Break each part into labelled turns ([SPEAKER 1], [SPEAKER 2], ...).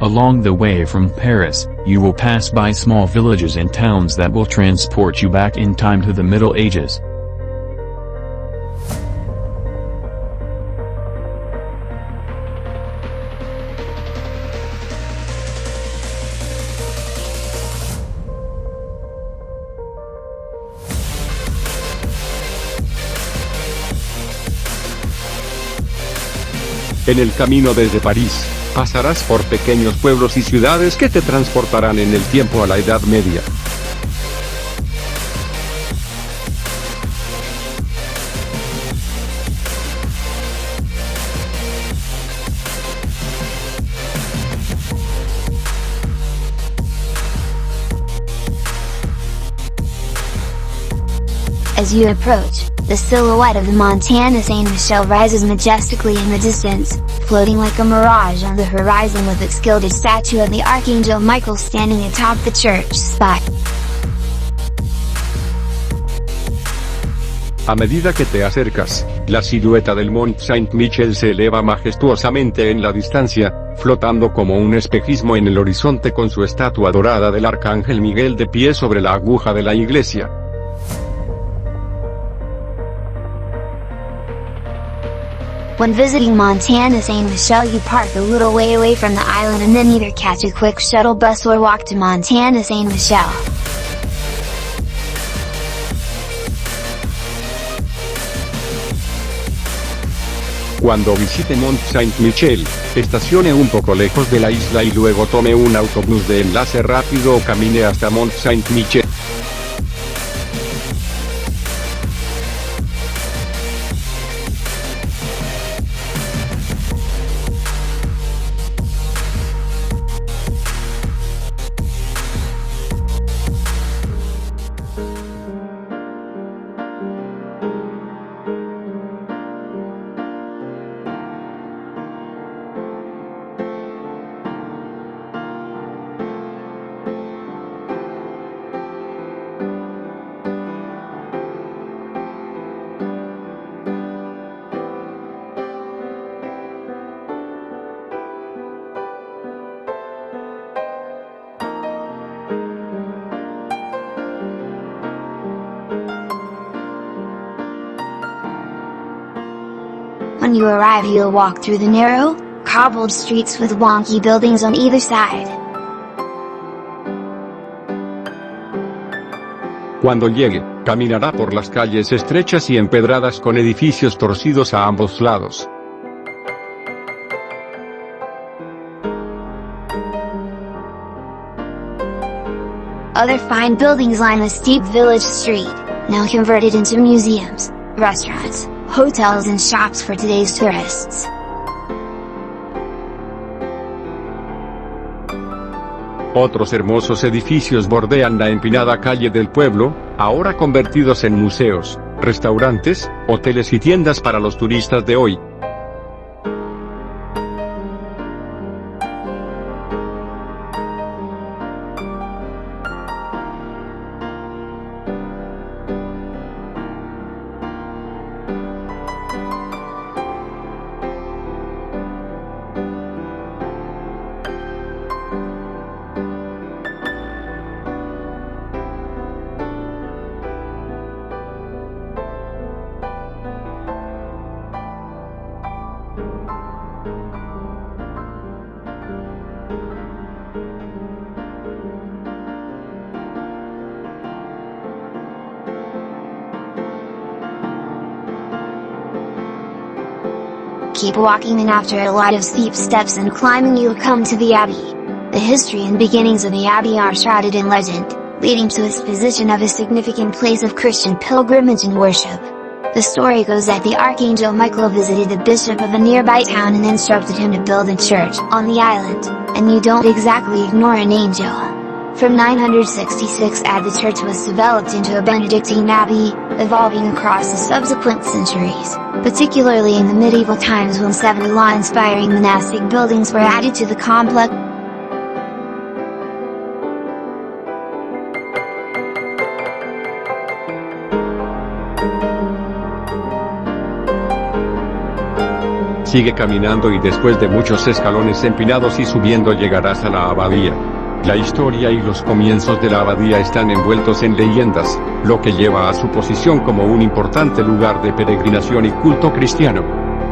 [SPEAKER 1] Along the way from Paris, you will pass by small villages and towns that will transport you back in time to the Middle Ages.
[SPEAKER 2] En el camino desde París, pasarás por pequeños pueblos y ciudades que te transportarán en el tiempo a la Edad Media.
[SPEAKER 3] As you approach, the silhouette of the Mont-Saint-Michel rises majestically in the distance, floating like a mirage on the horizon with its gilded statue of the Archangel Michael standing atop the church spire.
[SPEAKER 2] A medida que te acercas, la silueta del Mont-Saint-Michel se eleva majestuosamente en la distancia, flotando como un espejismo en el horizonte con su estatua dorada del Arcángel Miguel de pie sobre la aguja de la iglesia.
[SPEAKER 3] When visiting Mont-Saint-Michel, you park a little way away from the island and then either catch a quick shuttle bus or walk to Mont-Saint-Michel.
[SPEAKER 2] Cuando visite Mont-Saint-Michel, estacione un poco lejos de la isla y luego tome un autobús de enlace rápido o camine hasta Mont-Saint-Michel.
[SPEAKER 3] When you arrive, you'll walk through the narrow, cobbled streets with wonky buildings on either side.
[SPEAKER 2] Cuando llegue, caminará por las calles estrechas y empedradas con edificios torcidos a ambos lados.
[SPEAKER 3] Other fine buildings line the steep village street, now converted into museums, restaurants, hotels and shops for today's tourists.
[SPEAKER 2] Otros hermosos edificios bordean la empinada calle del pueblo, ahora convertidos en museos, restaurantes, hoteles y tiendas para los turistas de hoy.
[SPEAKER 3] Keep walking, and after a lot of steep steps and climbing you'll come to the Abbey. The history and beginnings of the Abbey are shrouded in legend, leading to its position of a significant place of Christian pilgrimage and worship. The story goes that the Archangel Michael visited the bishop of a nearby town and instructed him to build a church on the island, and you don't exactly ignore an angel. From 966 AD the church was developed into a Benedictine abbey, evolving across the subsequent centuries, particularly in the medieval times when 7 awe-inspiring monastic buildings were added to the complex.
[SPEAKER 2] Sigue caminando y después de muchos escalones empinados y subiendo llegarás a la abadía. La historia y los comienzos de la abadía están envueltos en leyendas, lo que lleva a su posición como un importante lugar de peregrinación y culto cristiano.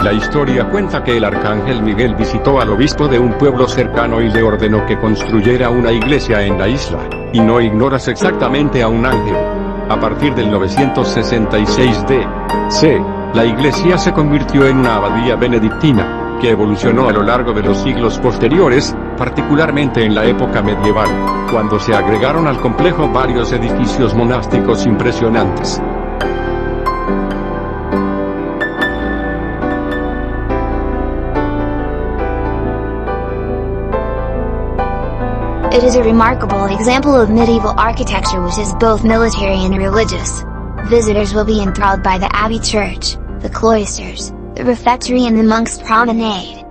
[SPEAKER 2] La historia cuenta que el arcángel Miguel visitó al obispo de un pueblo cercano y le ordenó que construyera una iglesia en la isla, y no ignoras exactamente a un ángel. A partir del 966 d.C., la iglesia se convirtió en una abadía benedictina, que evolucionó a lo largo de los siglos posteriores, particularmente en la época medieval, cuando se agregaron al complejo varios edificios monásticos impresionantes.
[SPEAKER 3] It is a remarkable example of medieval architecture which is both military and religious. Visitors will be enthralled by the Abbey Church, the cloisters, the refectory and the monks' promenade.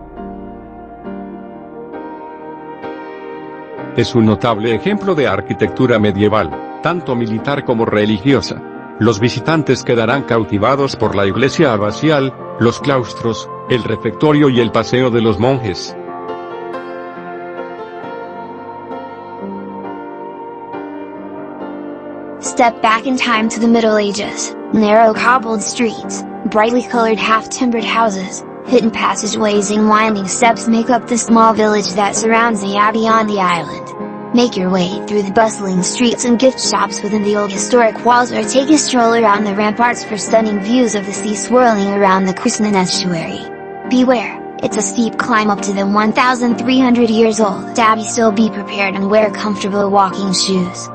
[SPEAKER 2] Es un notable ejemplo de arquitectura medieval, tanto militar como religiosa. Los visitantes quedarán cautivados por la iglesia abacial, los claustros, el refectorio y el paseo de los monjes.
[SPEAKER 3] Step back in time to the Middle Ages. Narrow cobbled streets, brightly colored half-timbered houses, hidden passageways and winding steps make up the small village that surrounds the abbey on the island. Make your way through the bustling streets and gift shops within the old historic walls or take a stroll around the ramparts for stunning views of the sea swirling around the Cristian estuary. Beware, it's a steep climb up to the 1,300 years old abbey, so be prepared and wear comfortable walking shoes.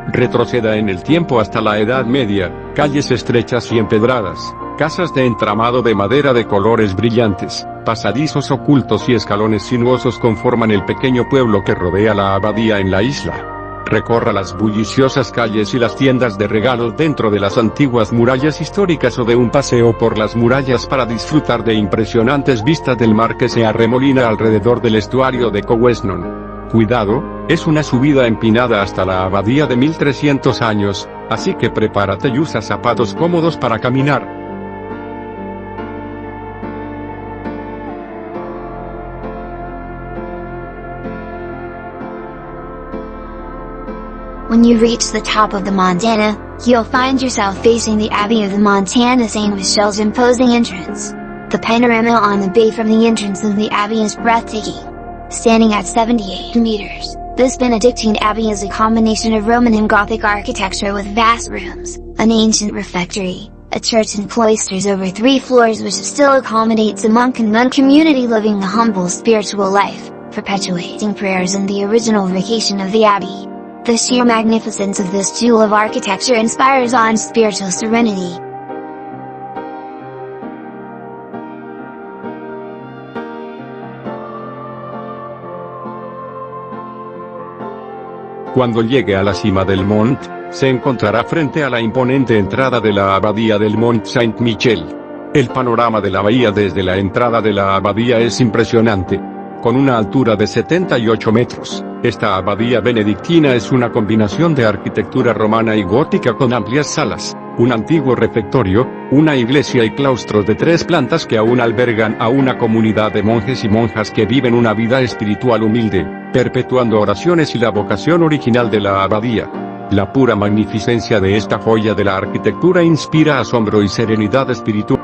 [SPEAKER 2] Retroceda en el tiempo hasta la Edad Media, calles estrechas y empedradas, casas de entramado de madera de colores brillantes, pasadizos ocultos y escalones sinuosos conforman el pequeño pueblo que rodea la abadía en la isla. Recorra las bulliciosas calles y las tiendas de regalos dentro de las antiguas murallas históricas o de un paseo por las murallas para disfrutar de impresionantes vistas del mar que se arremolina alrededor del estuario de Cowesnon. Cuidado, es una subida empinada hasta la abadía de 1300 años, así que prepárate y usa zapatos cómodos para caminar.
[SPEAKER 3] When you reach the top of the Montana, you'll find yourself facing the Abbey of the Montana St. Michel's imposing entrance. The panorama on the bay from the entrance of the Abbey is breathtaking. Standing at 78 meters, this Benedictine Abbey is a combination of Roman and Gothic architecture with vast rooms, an ancient refectory, a church and cloisters over 3 floors which still accommodates a monk and nun community living a humble spiritual life, perpetuating prayers and the original vocation of the Abbey. The sheer magnificence of this jewel of architecture inspires awe and spiritual serenity.
[SPEAKER 2] Cuando llegue a la cima del Mont, se encontrará frente a la imponente entrada de la abadía del Mont-Saint-Michel. El panorama de la bahía desde la entrada de la abadía es impresionante. Con una altura de 78 metros, esta abadía benedictina es una combinación de arquitectura romana y gótica con amplias salas, un antiguo refectorio, una iglesia y claustros de 3 plantas que aún albergan a una comunidad de monjes y monjas que viven una vida espiritual humilde, perpetuando oraciones y la vocación original de la abadía. La pura magnificencia de esta joya de la arquitectura inspira asombro y serenidad espiritual.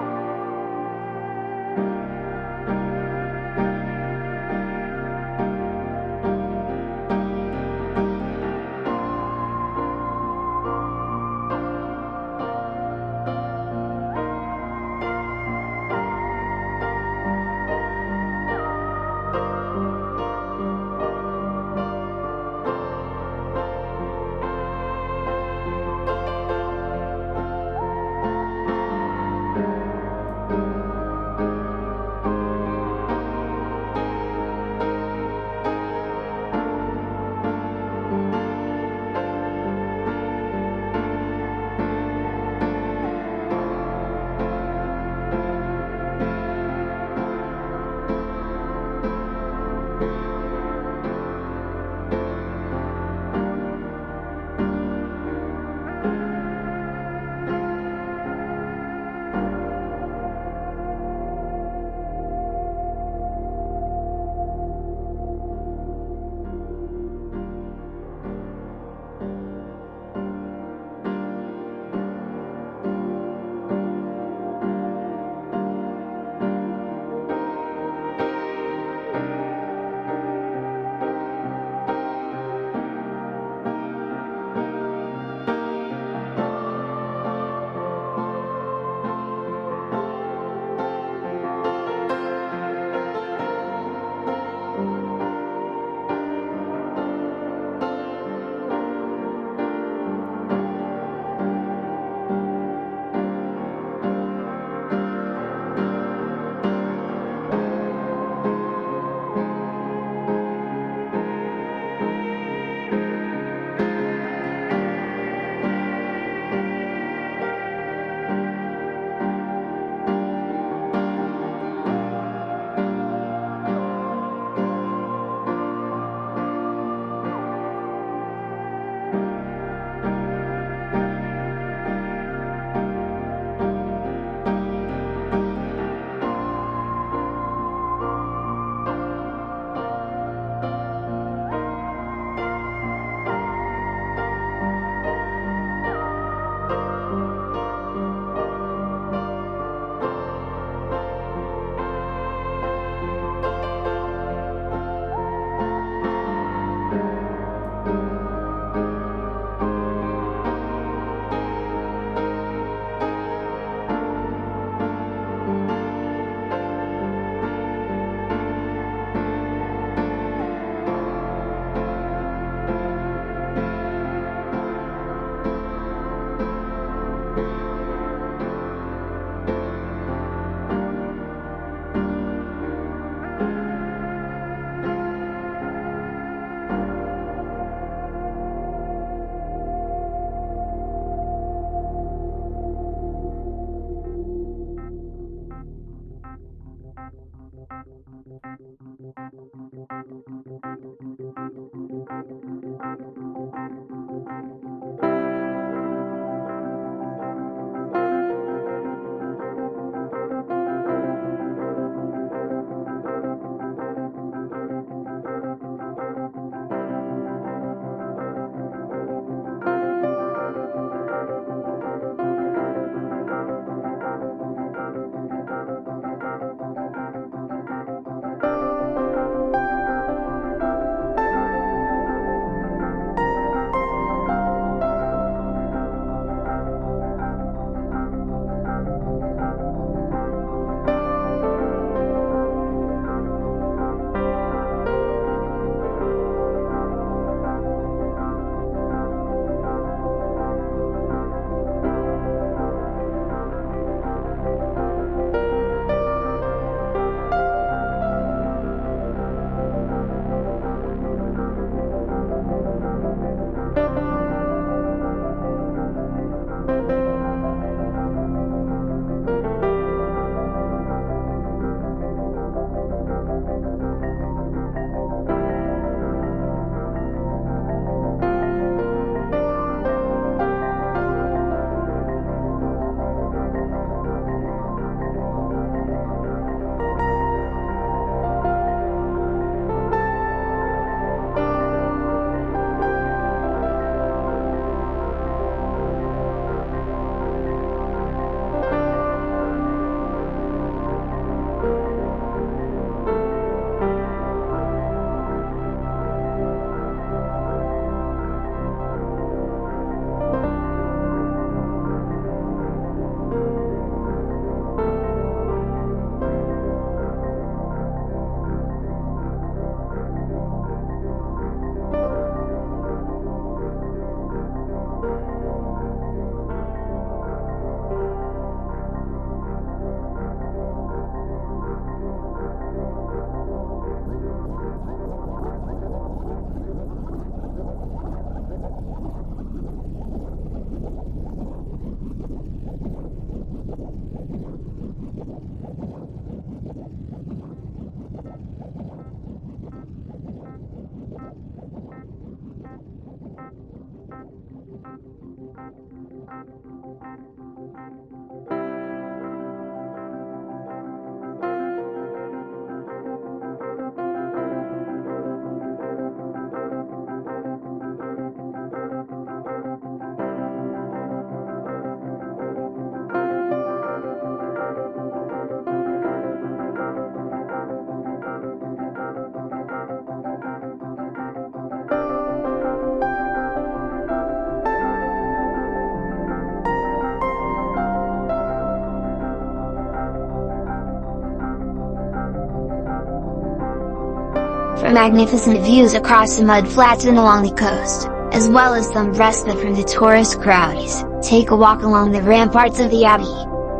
[SPEAKER 3] For magnificent views across the mud flats and along the coast, as well as some respite from the tourist crowds, take a walk along the ramparts of the Abbey.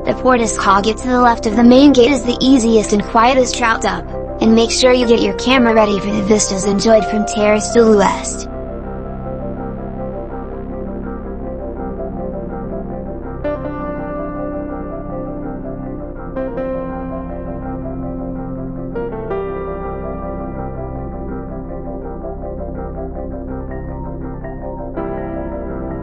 [SPEAKER 3] The portico to the left of the main gate is the easiest and quietest route up, and make sure you get your camera ready for the vistas enjoyed from Terrace de l'Ouest.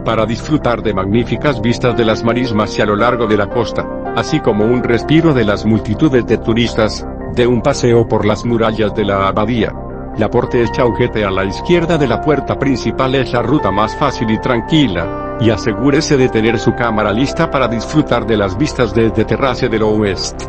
[SPEAKER 2] Para disfrutar de magníficas vistas de las marismas y a lo largo de la costa, así como un respiro de las multitudes de turistas, de un paseo por las murallas de la abadía. La Porte Chauquete a la izquierda de la puerta principal es la ruta más fácil y tranquila, y asegúrese de tener su cámara lista para disfrutar de las vistas desde Terrace de l'Ouest.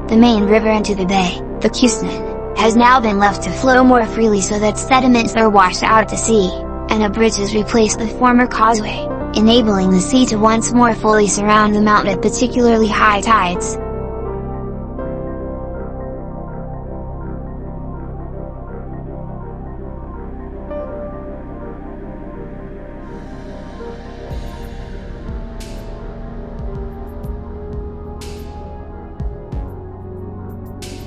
[SPEAKER 3] The main river into the bay, the Cusnan, has now been left to flow more freely so that sediments are washed out to sea, and a bridge has replaced the former causeway, enabling the sea to once more fully surround the mountain at particularly high tides.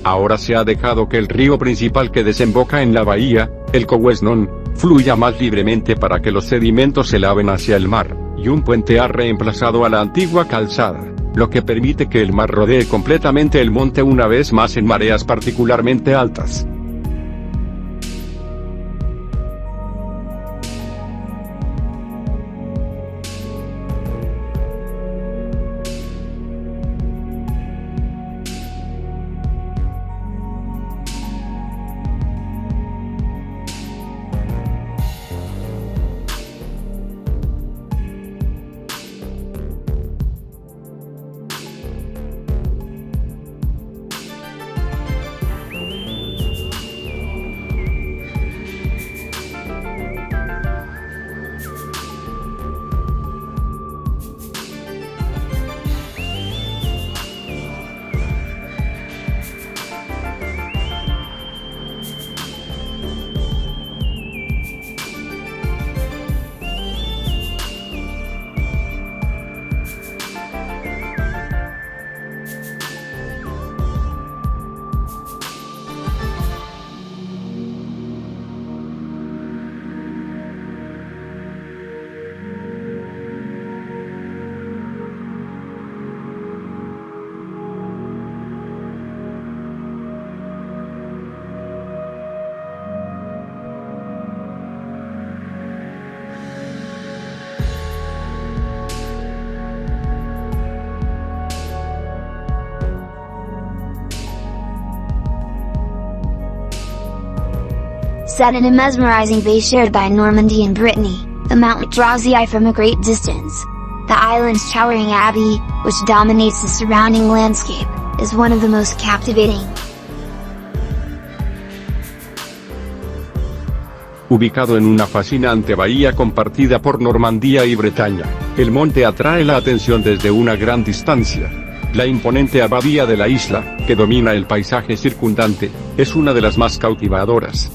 [SPEAKER 2] Ahora se ha dejado que el río principal que desemboca en la bahía, el Cowesnon, fluya más libremente para que los sedimentos se laven hacia el mar, y un puente ha reemplazado a la antigua calzada, lo que permite que el mar rodee completamente el monte una vez más en mareas particularmente altas.
[SPEAKER 3] Set in a mesmerizing bay shared by Normandy and Brittany, the mountain draws the eye from a great distance. The island's towering Abbey, which dominates the surrounding landscape, is one of the most captivating.
[SPEAKER 2] Ubicado en una fascinante bahía compartida por Normandía y Bretaña, el monte atrae la atención desde una gran distancia. La imponente abadía de la isla, que domina el paisaje circundante, es una de las más cautivadoras.